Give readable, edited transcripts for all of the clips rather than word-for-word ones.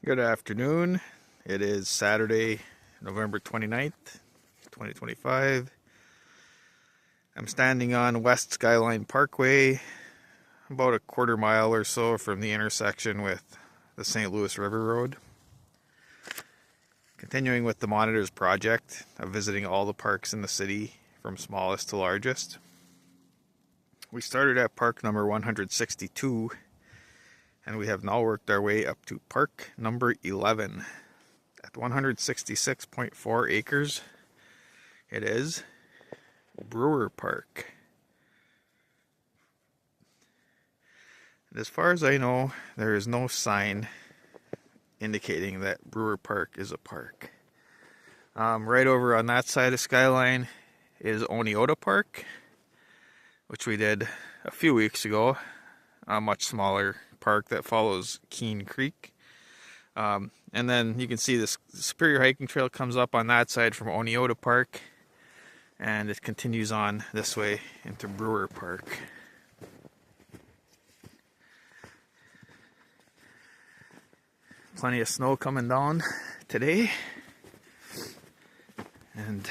Good afternoon. It is Saturday, November 29th, 2025. I'm standing on West Skyline Parkway, about a quarter mile or so from the intersection with the St. Louis River Road. Continuing with the Monitors project of visiting all the parks in the city from smallest to largest. We started at park number 162. And we have now worked our way up to park number 11 at 166.4 acres. It is Brewer Park. And as far as I know, there is no sign indicating that Brewer Park is a park. Right over on that side of Skyline is Oneota Park, which we did a few weeks ago. A much smaller park that follows Keene Creek. And then you can see this Superior Hiking Trail comes up on that side from Oneota Park, and it continues on this way into Brewer Park. Plenty of snow coming down today, and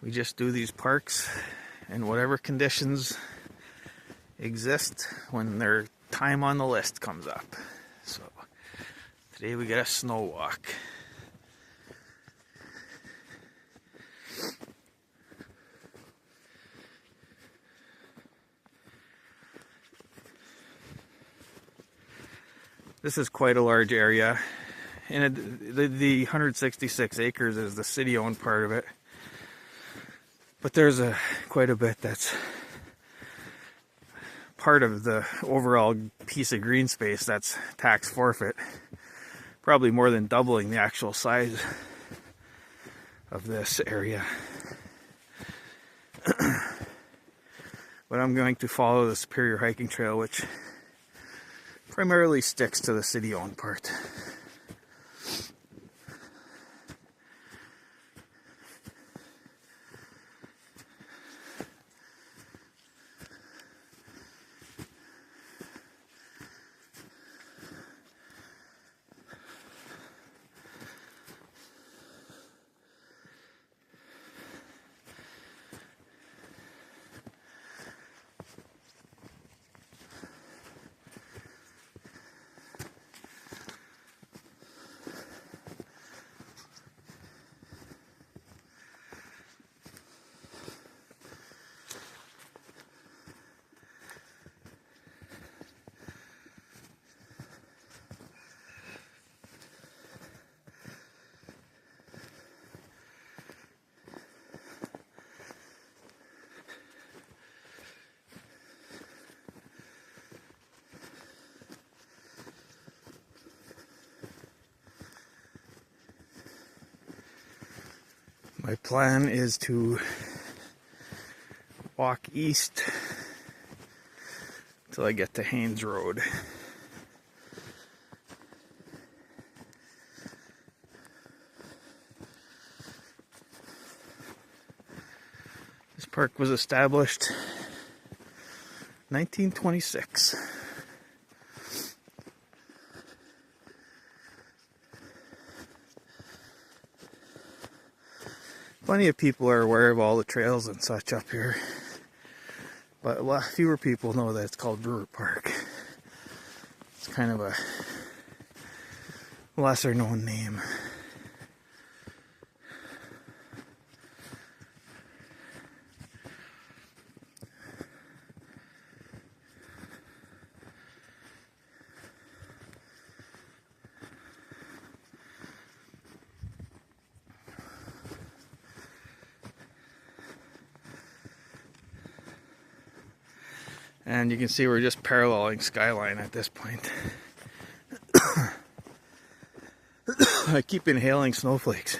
we just do these parks in whatever conditions exist when their time on the list comes up. So today we get a snow walk. This is quite a large area, and the 166 acres is the city-owned part of it, but there's quite a bit that's part of the overall piece of green space that's tax forfeit, probably more than doubling the actual size of this area. But I'm going to follow the Superior Hiking Trail, which primarily sticks to the city-owned part. My plan is to walk east till I get to Haynes Road. This park was established 1926. Plenty of people are aware of all the trails and such up here, but a lot fewer people know that it's called Brewer Park. It's kind of a lesser known name. And you can see we're just paralleling Skyline at this point. I keep inhaling snowflakes.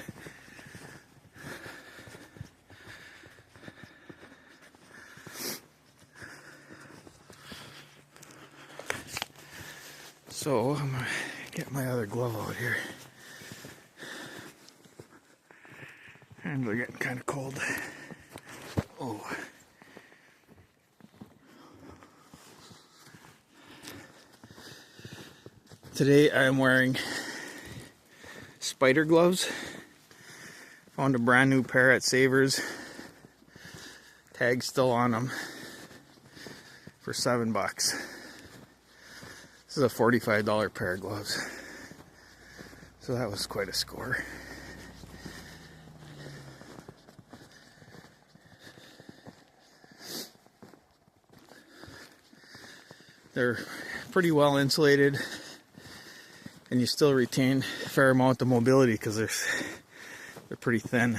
So I'm gonna get my other glove out here. And they're getting kind of cold. Oh. Today I'm wearing spider gloves. Found a brand new pair at Savers. Tag still on them for $7. This is a $45 pair of gloves. So that was quite a score. They're pretty well insulated, and you still retain a fair amount of mobility because they're pretty thin.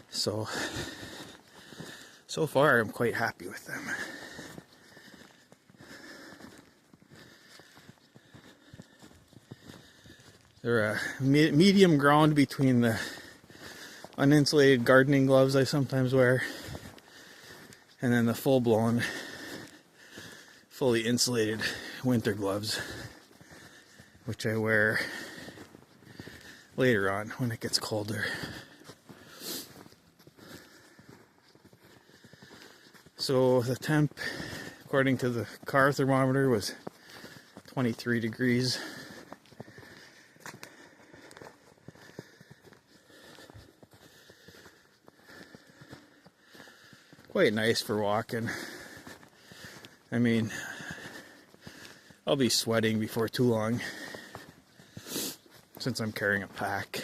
So far I'm quite happy with them. They're a medium ground between the uninsulated gardening gloves I sometimes wear and then the full-blown, fully insulated winter gloves, which I wear later on when it gets colder. So the temp, according to the car thermometer, was 23 degrees. Quite nice for walking. I mean, I'll be sweating before too long since I'm carrying a pack.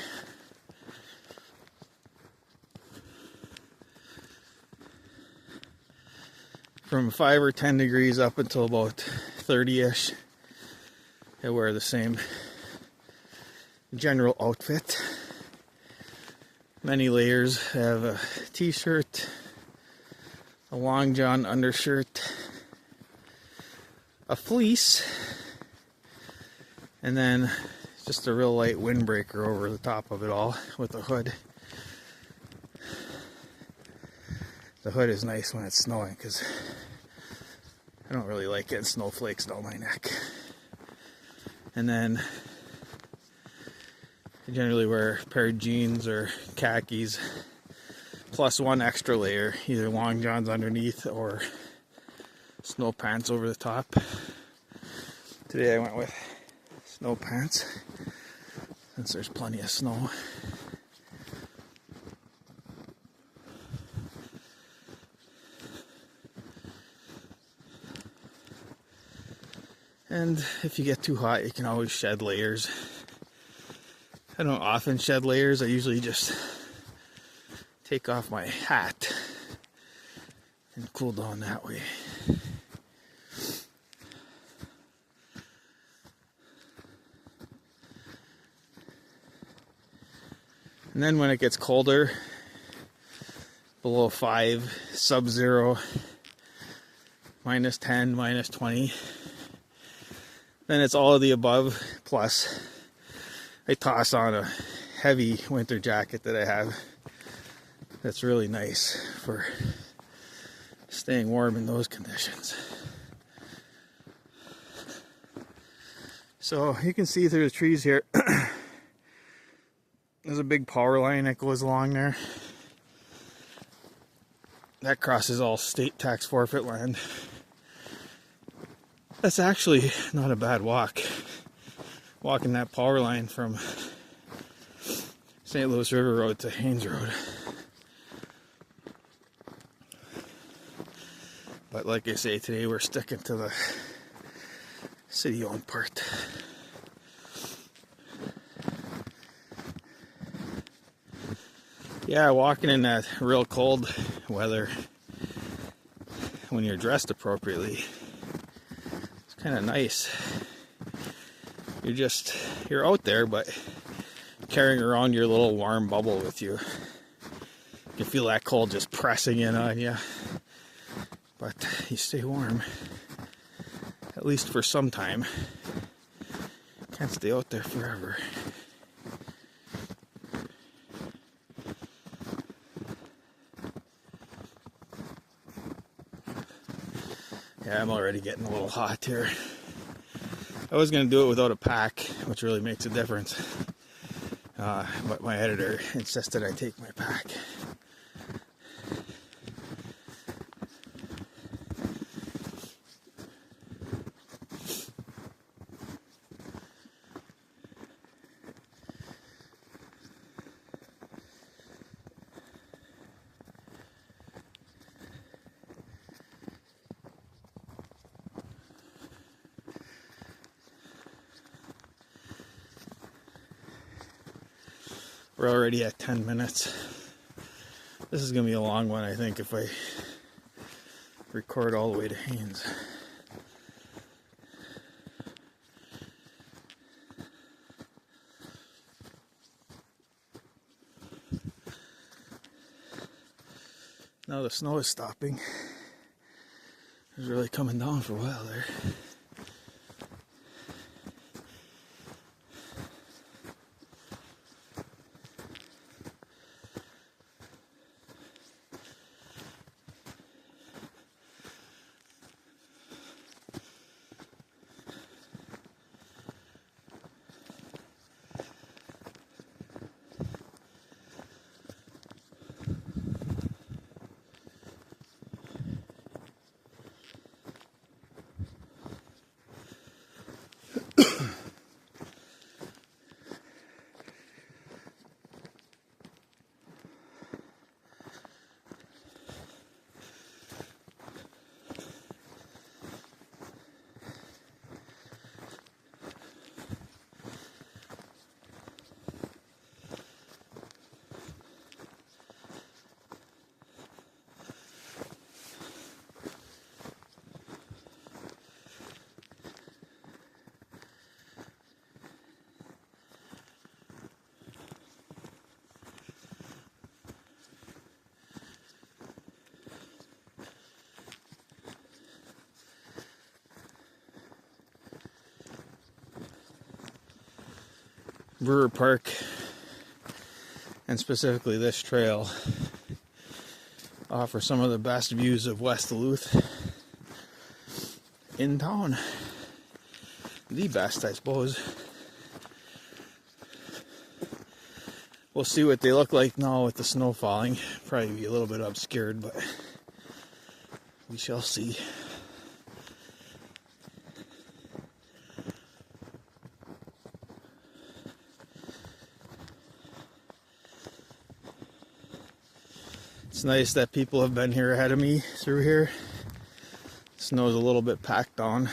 From 5 or 10 degrees up until about 30-ish, I wear the same general outfit. Many layers. I have a t-shirt, a long john undershirt, a fleece, and then just a real light windbreaker over the top of it all with a hood. The hood is nice when it's snowing because I don't really like getting snowflakes down my neck. And then I generally wear a pair of jeans or khakis plus one extra layer, either long johns underneath or snow pants over the top. Today I went with snow pants since there's plenty of snow. And if you get too hot, you can always shed layers. I don't often shed layers. I usually just take off my hat and cool down that way. And then when it gets colder, below 5, sub-zero, minus 10, minus 20, then it's all of the above, plus I toss on a heavy winter jacket that I have that's really nice for staying warm in those conditions. So you can see through the trees here, there's a big power line that goes along there. That crosses all state tax forfeit land. That's actually not a bad walk. Walking that power line from St. Louis River Road to Haynes Road. But like I say, today we're sticking to the city-owned part. Yeah, walking in that real cold weather when you're dressed appropriately, it's kind of nice. You're out there, but carrying around your little warm bubble with you. You feel that cold just pressing in on you, but you stay warm, at least for some time. Can't stay out there forever. Yeah, I'm already getting a little hot here. I was going to do it without a pack, which really makes a difference. But my editor insisted I take my pack. We're already at 10 minutes. This is going to be a long one, I think, if I record all the way to Haines. Now the snow is stopping. It was really coming down for a while there. Brewer Park, and specifically this trail, offer some of the best views of West Duluth in town. The best, I suppose. We'll see what they look like now with the snow falling. Probably be a little bit obscured, but we shall see. It's nice that people have been here ahead of me through here. Snow's a little bit packed down.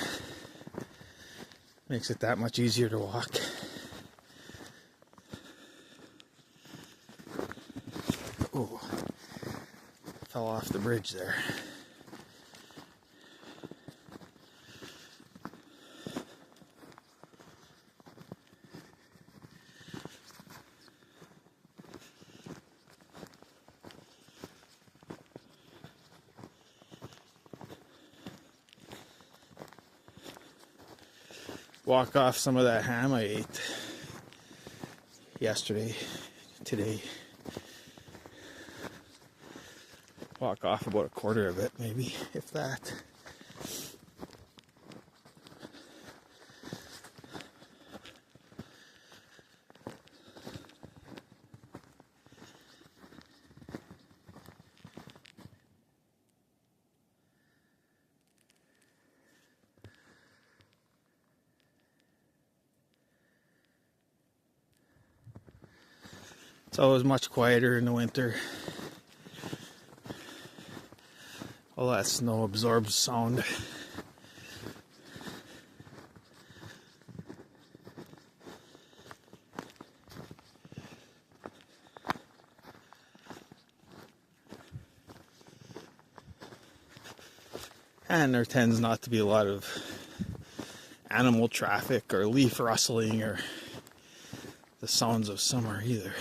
Makes it that much easier to walk. Oh, fell off the bridge there. Walk off some of that ham I ate yesterday, today. Walk off about a quarter of it, maybe, if that. It's always much quieter in the winter. All that snow absorbs sound. And there tends not to be a lot of animal traffic or leaf rustling or the sounds of summer either.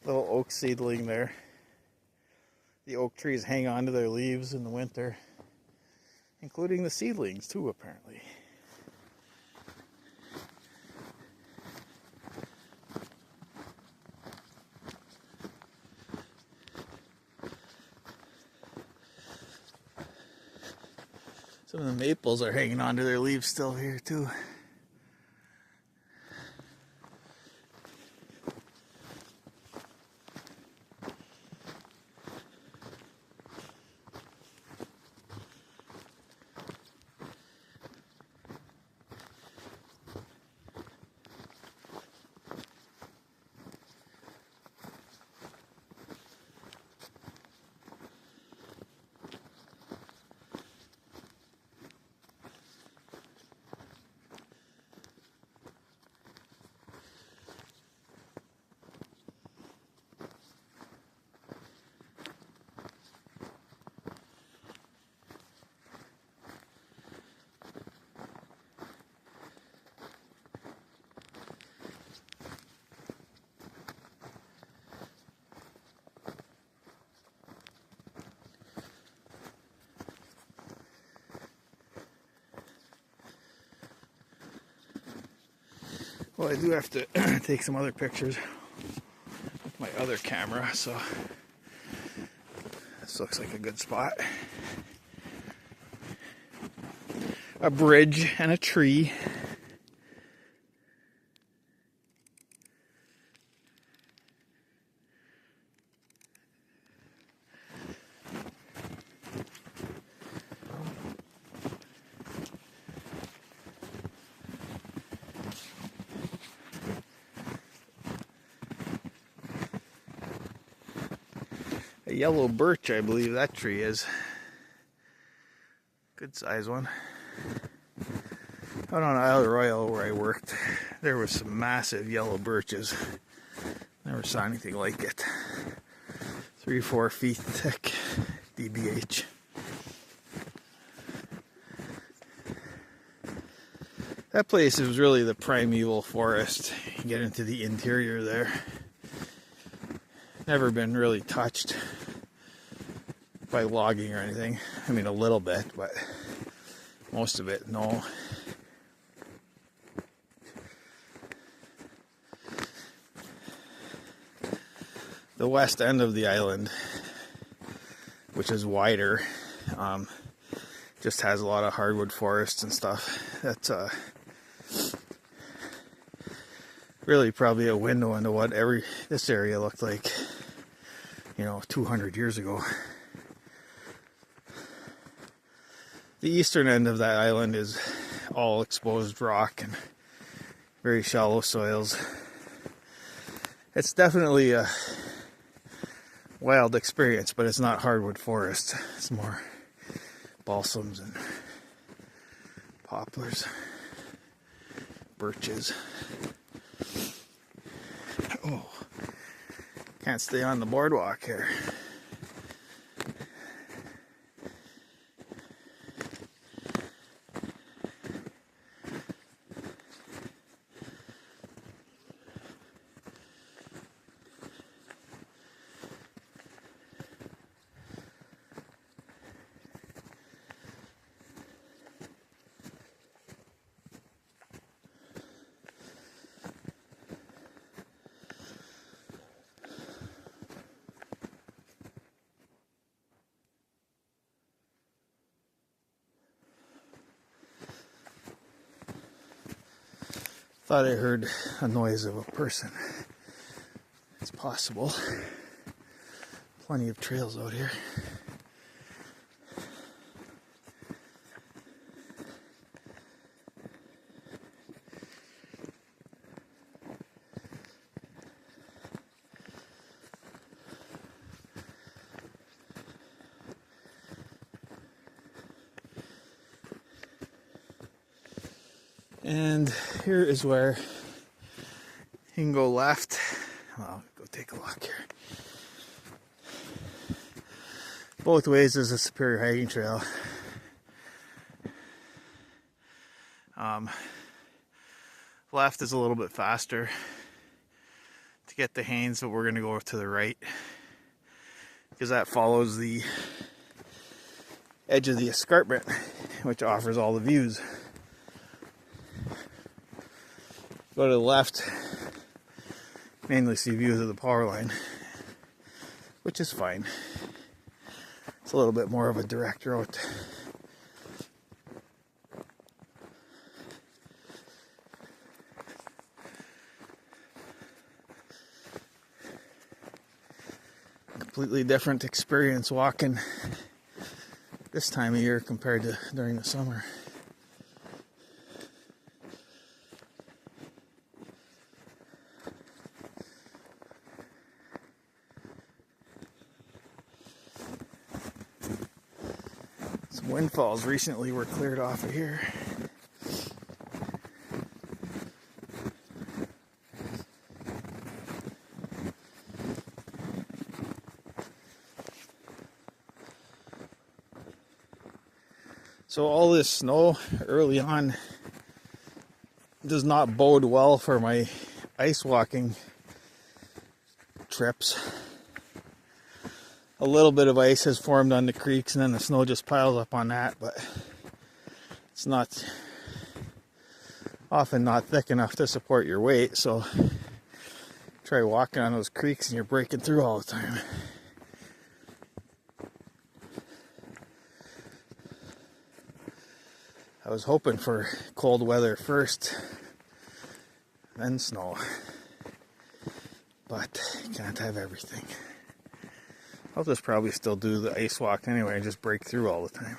Little oak seedling there. The oak trees hang on to their leaves in the winter, including the seedlings too, apparently. Some of the maples are hanging on to their leaves still here too. Well, I do have to take some other pictures with my other camera, so this looks like a good spot. A bridge and a tree. A yellow birch, I believe that tree is. Good size one. Out on Isle Royale where I worked, there was some massive yellow birches. Never saw anything like it. 3-4 feet thick, DBH. That place is really the primeval forest. You get into the interior there. Never been really touched by logging or anything. I mean, a little bit, but most of it, no. The west end of the island, which is wider, just has a lot of hardwood forests and stuff. That's really probably a window into what this area looked like, 200 years ago. The eastern end of that island is all exposed rock and very shallow soils. It's definitely a wild experience, but it's not hardwood forest. It's more balsams and poplars, birches. Oh, can't stay on the boardwalk here. Thought I heard a noise of a person. It's possible. Plenty of trails out here. And here is where you can go left. Well, go take a look here. Both ways is a superior hiking trail. Left is a little bit faster to get to Haines, but we're going to go to the right because that follows the edge of the escarpment, which offers all the views. Go to the left, mainly see views of the power line, which is fine. It's a little bit more of a direct route. Completely different experience walking this time of year compared to during the summer. Some windfalls recently were cleared off of here. So all this snow early on does not bode well for my ice walking trips. A little bit of ice has formed on the creeks and then the snow just piles up on that, but it's not often not thick enough to support your weight, so try walking on those creeks and you're breaking through all the time. I was hoping for cold weather first, then snow, but you can't have everything. I'll just probably still do the ice walk anyway and just break through all the time.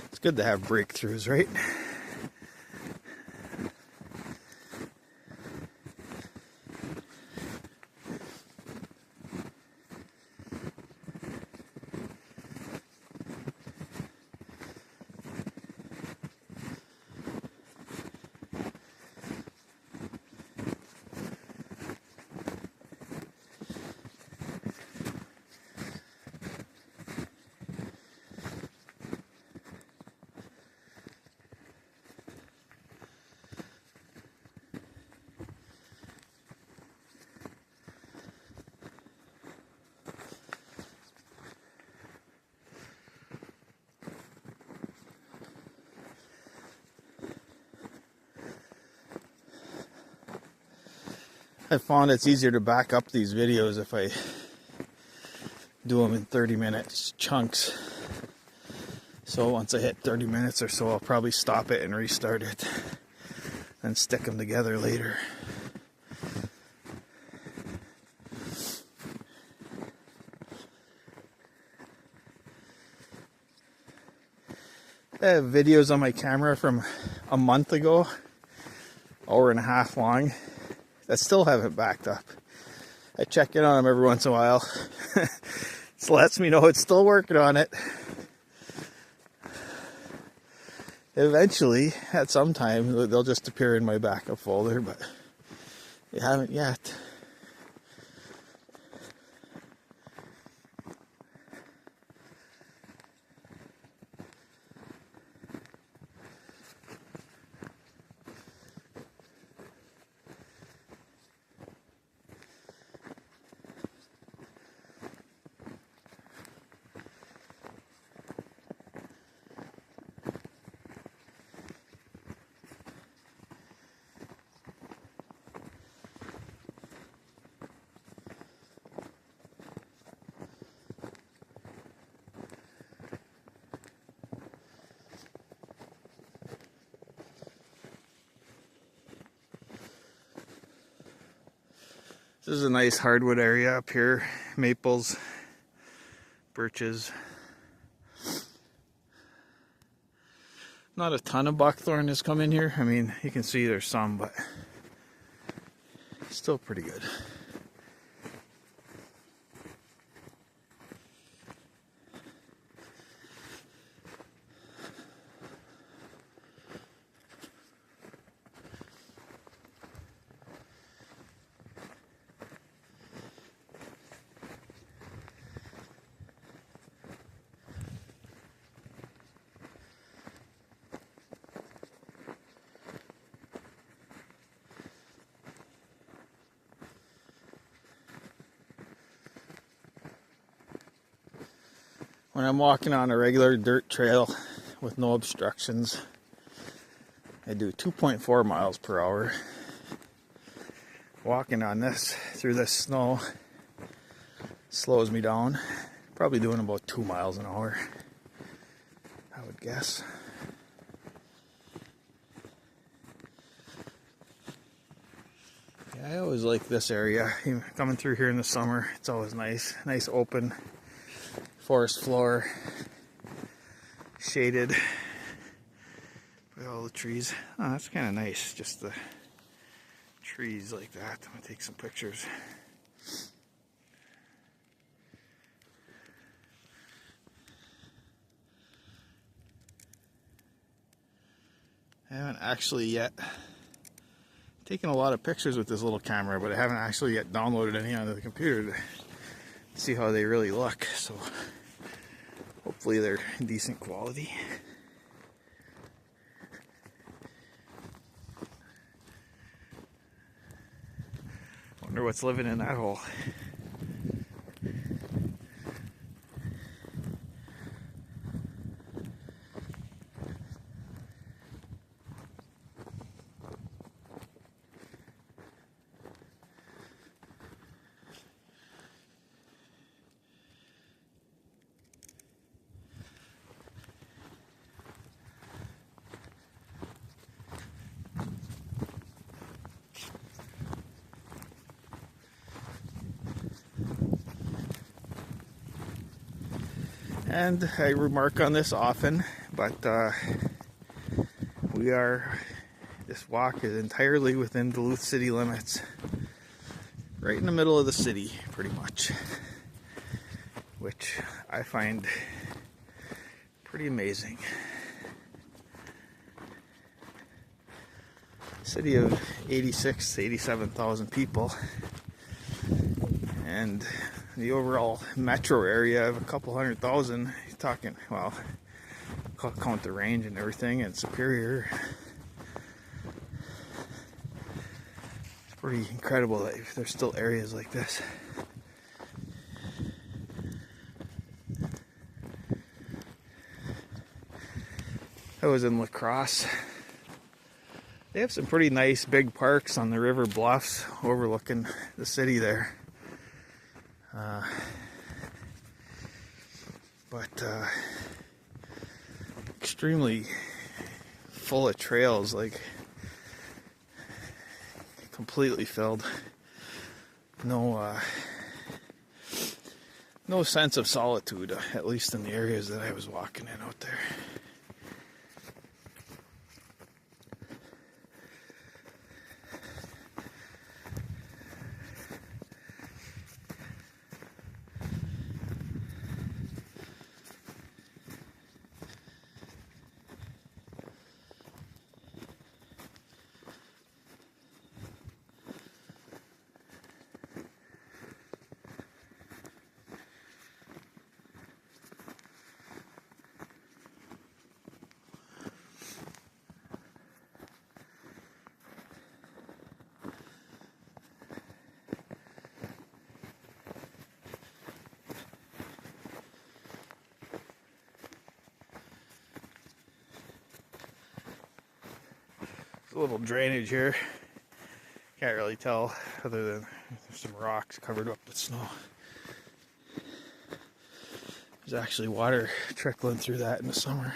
It's good to have breakthroughs, right? I found it's easier to back up these videos if I do them in 30-minute chunks. So once I hit 30 minutes or so, I'll probably stop it and restart it and stick them together later. I have videos on my camera from a month ago, hour and a half long, that still haven't backed up. I check in on them every once in a while. It lets me know it's still working on it. Eventually, at some time, they'll just appear in my backup folder, but they haven't yet. This is a nice hardwood area up here. Maples, birches. Not a ton of buckthorn has come in here. I mean, you can see there's some, but still pretty good. When I'm walking on a regular dirt trail with no obstructions, I do 2.4 miles per hour. Walking on this through this snow slows me down. Probably doing about 2 miles an hour, I would guess. Yeah, I always like this area. Coming through here in the summer, it's always nice. Nice open forest floor, shaded by all the trees. Oh, that's kind of nice, just the trees like that. I'm gonna take some pictures. I haven't actually yet taken a lot of pictures with this little camera, but I haven't actually yet downloaded any onto the computer to see how they really look. So hopefully they're decent quality. Wonder what's living in that hole. And I remark on this often, but this walk is entirely within Duluth city limits. Right in the middle of the city, pretty much. Which I find pretty amazing. City of 86 to 87,000 people. And the overall metro area of a couple 100,000, you're talking, well, count the range and everything, and Superior. It's pretty incredible that there's still areas like this. I was in La Crosse. They have some pretty nice big parks on the river bluffs overlooking the city there. But extremely full of trails, like completely filled. No sense of solitude, at least in the areas that I was walking in out there. A little drainage here. Can't really tell other than there's some rocks covered up with snow. There's actually water trickling through that in the summer.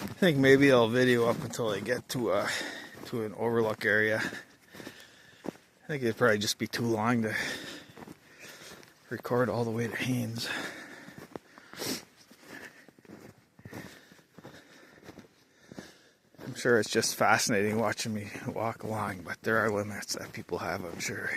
I think maybe I'll video up until I get to an overlook area. I think it'd probably just be too long to record all the way to Haines. I'm sure it's just fascinating watching me walk along, but there are limits that people have, I'm sure.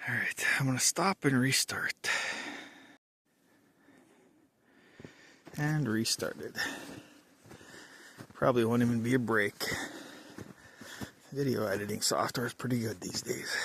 Alright, I'm going to stop and restart. And restarted. Probably won't even be a break. Video editing software is pretty good these days.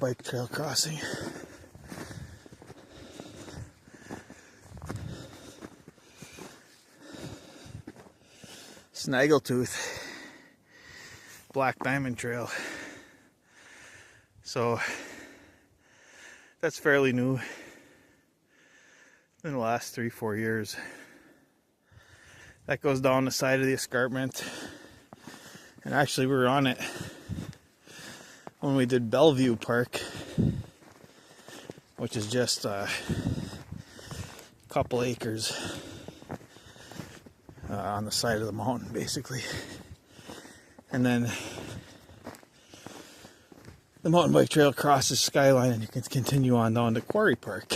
Bike trail crossing. Snaggletooth Black Diamond Trail. So that's fairly new in the last 3-4 years. That goes down the side of the escarpment, and actually we were on it when we did Bellevue Park, which is just a couple acres on the side of the mountain basically. And then the mountain bike trail crosses Skyline and you can continue on down to Quarry Park,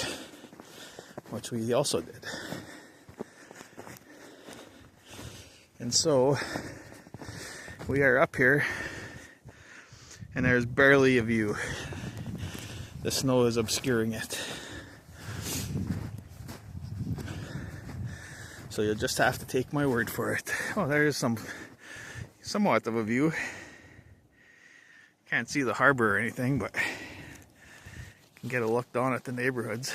which we also did. And so we are up here and there's barely a view. The snow is obscuring it. So you'll just have to take my word for it. Oh, there's somewhat of a view. Can't see the harbor or anything, but you can get a look down at the neighborhoods.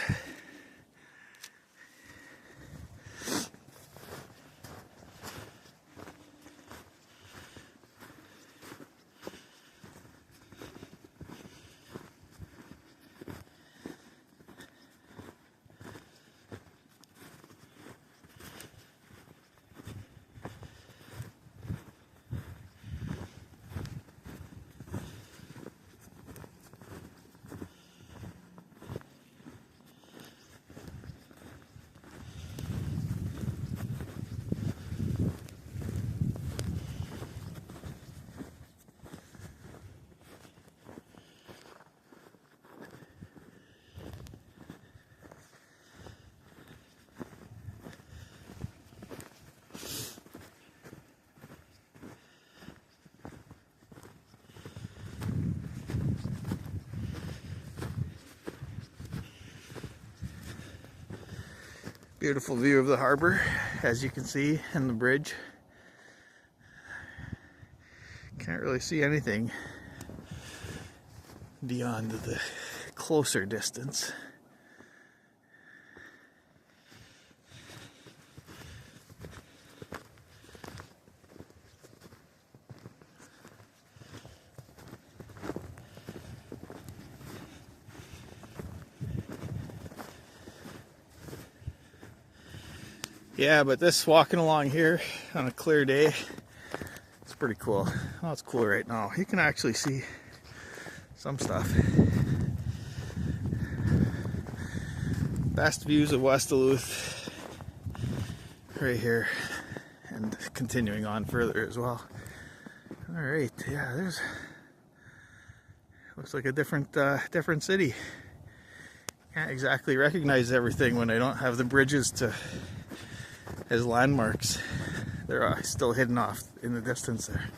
Beautiful view of the harbor, as you can see, and the bridge. Can't really see anything beyond the closer distance. Yeah, but this walking along here on a clear day, it's pretty cool. Oh, it's cool right now. You can actually see some stuff. Best views of West Duluth right here, and continuing on further as well. All right, yeah, looks like a different city. Can't exactly recognize everything when I don't have the bridges to as landmarks. They're still hidden off in the distance there.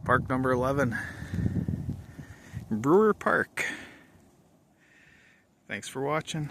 Park number 11, Brewer Park. Thanks for watching.